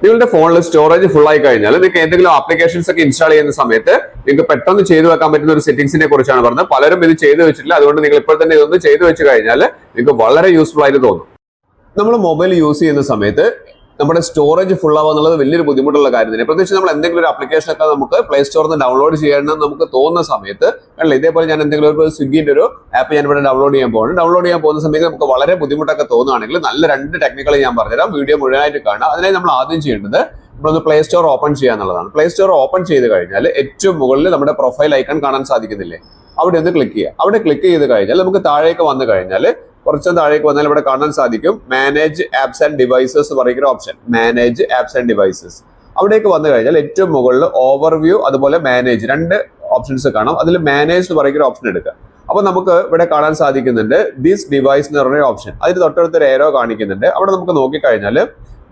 നിങ്ങളുടെ ഫോണിൽ storage full ആയി കഴിഞ്ഞാൽ നിങ്ങൾക്ക് എന്തെങ്കിലും ആപ്ലിക്കേഷൻസ് ഒക്കെ ഇൻസ്റ്റാൾ ചെയ്യുന്ന സമയത്ത് നിങ്ങൾക്ക് പെട്ടെന്ന് ചെയ്തു വെക്കാൻ പറ്റുന്ന ഒരു സെറ്റിംഗ്സിനെ കുറിച്ചാണ് പറഞ്ഞത്. പലരും ഇത് ചെയ്തു വെച്ചിട്ടില്ല. അതുകൊണ്ട് നിങ്ങൾ ഇപ്പോൾ തന്നെ ഇതൊന്ന് ചെയ്തു വെച്ച് കഴിഞ്ഞാൽ നിങ്ങൾക്ക് വളരെ യൂസ്ഫുൾ ആയിട്ട് തോന്നും. നമ്മൾ മൊബൈൽ യൂസ് ചെയ്യുന്ന സമയത്ത് നമ്മുടെ സ്റ്റോറേജ് ഫുൾ ആവുക എന്നുള്ളത് വലിയൊരു ബുദ്ധിമുട്ടുള്ള കാര്യം തന്നെ. പ്രത്യേകിച്ച് നമ്മൾ എന്തെങ്കിലും ഒരു ആപ്ലിക്കേഷൻ ഒക്കെ നമുക്ക് പ്ലേ സ്റ്റോറിൽ നിന്ന് ഡൗൺലോഡ് ചെയ്യണമെന്ന് നമുക്ക് തോന്നുന്ന സമയത്ത് അല്ല, ഇതേപോലെ ഞാൻ എന്തെങ്കിലും ഒരു സ്വിഗ്ഗിന്റെ ഒരു ആപ്പ് ഞാൻ ഇവിടെ ഡൗൺലോഡ് ചെയ്യാൻ പോകുന്ന സമയത്ത് നമുക്ക് വളരെ ബുദ്ധിമുട്ടൊക്കെ തോന്നുകയാണെങ്കിൽ നല്ല 2 ടെക്നിക്കുകൾ ഞാൻ പറഞ്ഞുതരാം. വീഡിയോ മുഴുവനായിട്ട് കാണാം. അതിനായി നമ്മൾ ആദ്യം ചെയ്യേണ്ടത് നമ്മളൊന്ന് പ്ലേ സ്റ്റോർ ഓപ്പൺ ചെയ്യുക എന്നുള്ളതാണ്. പ്ലേ സ്റ്റോർ ഓപ്പൺ ചെയ്ത് കഴിഞ്ഞാൽ ഏറ്റവും മുകളിൽ നമ്മുടെ പ്രൊഫൈൽ ഐക്കൺ കാണാൻ സാധിക്കുന്നില്ലേ, അവിടെ ഒന്ന് ക്ലിക്ക് ചെയ്യുക. അവിടെ ക്ലിക്ക് ചെയ്ത് കഴിഞ്ഞാൽ നമുക്ക് താഴേക്ക് വന്നു കഴിഞ്ഞാൽ കുറച്ച് താഴേക്ക് വന്നാൽ ഇവിടെ കാണാൻ സാധിക്കും മാനേജ് ആപ്സ് ആൻഡ് ഡിവൈസസ് പറയുന്ന option. Manage apps and devices അവിടേക്ക് വന്നു കഴിഞ്ഞാൽ ഏറ്റവും മുകളിൽ ഓവർവ്യൂ അതുപോലെ മാനേജ് 2 ഓപ്ഷൻസ് കാണാം. അതിൽ മാനേജ് എന്ന് പറയുന്ന ഓപ്ഷൻ എടുക്കുക. അപ്പൊ നമുക്ക് ഇവിടെ കാണാൻ സാധിക്കുന്നുണ്ട് ദിസ് ഡിവൈസ് എന്ന് പറയുന്ന ഓപ്ഷൻ. അതിന് തൊട്ടടുത്തൊരു ഏരോ കാണിക്കുന്നുണ്ട്. അവിടെ നമുക്ക് നോക്കിക്കഴിഞ്ഞാൽ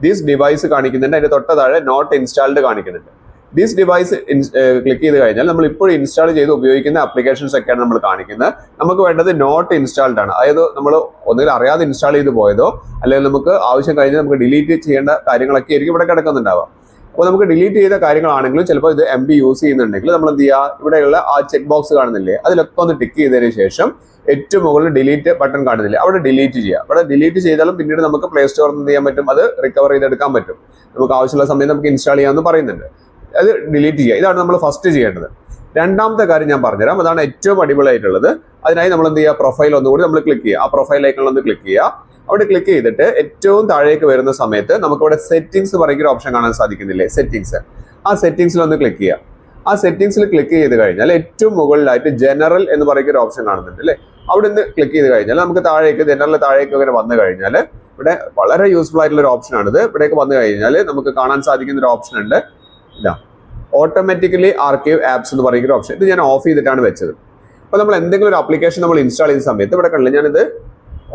ദിസ് ഡിവൈസ് കാണിക്കുന്നുണ്ട്. അതിന്റെ തൊട്ട താഴെ നോട്ട് ഇൻസ്റ്റാൾഡ് കാണിക്കുന്നുണ്ട്. ദിസ് ഡിവൈസ് ക്ലിക്ക് ചെയ്ത് കഴിഞ്ഞാൽ നമ്മൾ ഇപ്പോൾ ഇൻസ്റ്റാൾ ചെയ്ത് ഉപയോഗിക്കുന്ന ആപ്ലിക്കേഷൻസ് ഒക്കെയാണ് നമ്മൾ കാണിക്കുന്നത്. നമുക്ക് വേണ്ടത് നോട്ട് ഇൻസ്റ്റാൾഡ് ആണ്. അതായത് നമ്മൾ ഒന്നുകിൽ അറിയാതെ ഇൻസ്റ്റാൾ ചെയ്ത് പോയതോ അല്ലെങ്കിൽ നമുക്ക് ആവശ്യം കഴിഞ്ഞാൽ നമുക്ക് ഡിലീറ്റ് ചെയ്യേണ്ട കാര്യങ്ങളൊക്കെ ആയിരിക്കും ഇവിടെ കിടക്കുന്നുണ്ടാവുക. അപ്പോൾ നമുക്ക് ഡിലീറ്റ് ചെയ്ത കാര്യങ്ങളാണെങ്കിലും ചിലപ്പോൾ ഇത് MB യൂസ് ചെയ്യുന്നുണ്ടെങ്കിൽ നമ്മൾ എന്ത് ചെയ്യുക, ഇവിടെയുള്ള ആ ചെക്ക് ബോക്സ് കാണുന്നില്ലേ, അതിലൊക്കെ ഒന്ന് ടിക്ക് ചെയ്തതിന് ശേഷം ഏറ്റവും മുകളിൽ ഡിലീറ്റ് ബട്ടൺ കാണുന്നില്ലേ, അവിടെ ഡിലീറ്റ് ചെയ്യുക. അവിടെ ഡിലീറ്റ് ചെയ്താലും പിന്നീട് നമുക്ക് പ്ലേ സ്റ്റോറിൽ എന്ത് ചെയ്യാൻ പറ്റും, അത് റിക്കവർ ചെയ്തെടുക്കാൻ പറ്റും. നമുക്ക് ആവശ്യമുള്ള സമയത്ത് നമുക്ക് ഇൻസ്റ്റാൾ ചെയ്യാമെന്ന് പറയുന്നുണ്ട്. അത് ഡിലീറ്റ് ചെയ്യുക. ഇതാണ് നമ്മൾ ഫസ്റ്റ് ചെയ്യേണ്ടത്. രണ്ടാമത്തെ കാര്യം ഞാൻ പറഞ്ഞുതരാം. അതാണ് ഏറ്റവും അടിപൊളിയായിട്ടുള്ളത്. അതിനായി നമ്മൾ എന്ത് ചെയ്യുക, പ്രൊഫൈൽ ഒന്നുകൂടി നമ്മൾ ക്ലിക്ക് ചെയ്യുക. ആ പ്രൊഫൈൽ ഐക്കണിൽ ഒന്ന് ക്ലിക്ക് ചെയ്യുക. അവിടെ ക്ലിക്ക് ചെയ്തിട്ട് ഏറ്റവും താഴേക്ക് വരുന്ന സമയത്ത് നമുക്ക് ഇവിടെ സെറ്റിംഗ്സ് പറയുന്ന ഓപ്ഷൻ കാണാൻ സാധിക്കുന്നില്ലേ, സെറ്റിംഗ്സ്. ആ സെറ്റിംഗ്സിൽ ഒന്ന് ക്ലിക്ക് ചെയ്യുക. ആ സെറ്റിംഗ്സിൽ ക്ലിക്ക് ചെയ്ത് കഴിഞ്ഞാൽ ഏറ്റവും മുകളിലായിട്ട് ജനറൽ എന്ന് പറയുന്ന ഒരു ഓപ്ഷൻ കാണുന്നുണ്ട് അല്ലേ. അവിടെ നിന്ന് ക്ലിക്ക് ചെയ്ത് കഴിഞ്ഞാൽ നമുക്ക് താഴേക്ക് ജനറൽ താഴേക്ക് ഇങ്ങനെ വന്നു കഴിഞ്ഞാൽ ഇവിടെ വളരെ യൂസ്ഫുൾ ആയിട്ടുള്ള ഒരു ഓപ്ഷൻ ആണിത്. ഇവിടേക്ക് വന്നു കഴിഞ്ഞാൽ നമുക്ക് കാണാൻ സാധിക്കുന്ന ഒരു ഓപ്ഷൻ ഉണ്ട്, ഇതാ ഓട്ടോമാറ്റിക്കലി ആർക്കൈവ് ആപ്സ് എന്ന് പറയുന്ന ഓപ്ഷൻ. ഇത് ഞാൻ ഓഫ് ചെയ്തിട്ടാണ് വെച്ചത്. അപ്പോൾ നമ്മൾ എന്തെങ്കിലും ഒരു ആപ്ലിക്കേഷൻ നമ്മൾ ഇൻസ്റ്റാൾ ചെയ്യുന്ന സമയത്ത് ഇവിടെ കണ്ടില്ല, ഞാനിത്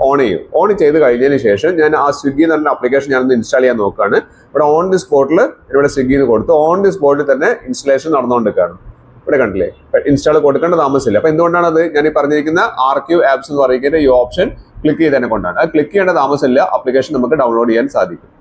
ഓൺ ചെയ്യും. ഓൺ ചെയ്ത് കഴിഞ്ഞതിന് ശേഷം ഞാൻ ആ സ്വിഗ്ഗി എന്ന് പറഞ്ഞ ആപ്ലിക്കേഷൻ ഞാനൊന്ന് ഇൻസ്റ്റാൾ ചെയ്യാൻ നോക്കുകയാണ്. ഇവിടെ ഓൺ ദി സ്പോട്ടിൽ ഇവിടെ സ്വിഗ്ഗി എന്ന് കൊടുത്ത് ഓൺ ദി സ്പോട്ടിൽ തന്നെ ഇൻസ്റ്റലേഷൻ നടന്നുകൊണ്ടിരിക്കുകയാണ്. ഇവിടെ കണ്ടില്ലേ, ഇൻസ്റ്റാൾ കൊടുക്കേണ്ട താമസമില്ല. അപ്പോൾ എന്തുകൊണ്ടാണ് അത് ഞാൻ ഈ പറഞ്ഞിരിക്കുന്ന ആർക്കൈവ് ആപ്സ് എന്ന് പറയുന്ന ഈ ഓപ്ഷൻ ക്ലിക്ക് ചെയ്തതിനെ കൊണ്ടാണ്. അത് ക്ലിക്ക് ചെയ്യേണ്ട താമസമില്ല, ആപ്ലിക്കേഷൻ നമുക്ക് ഡൗൺലോഡ് ചെയ്യാൻ സാധിക്കും.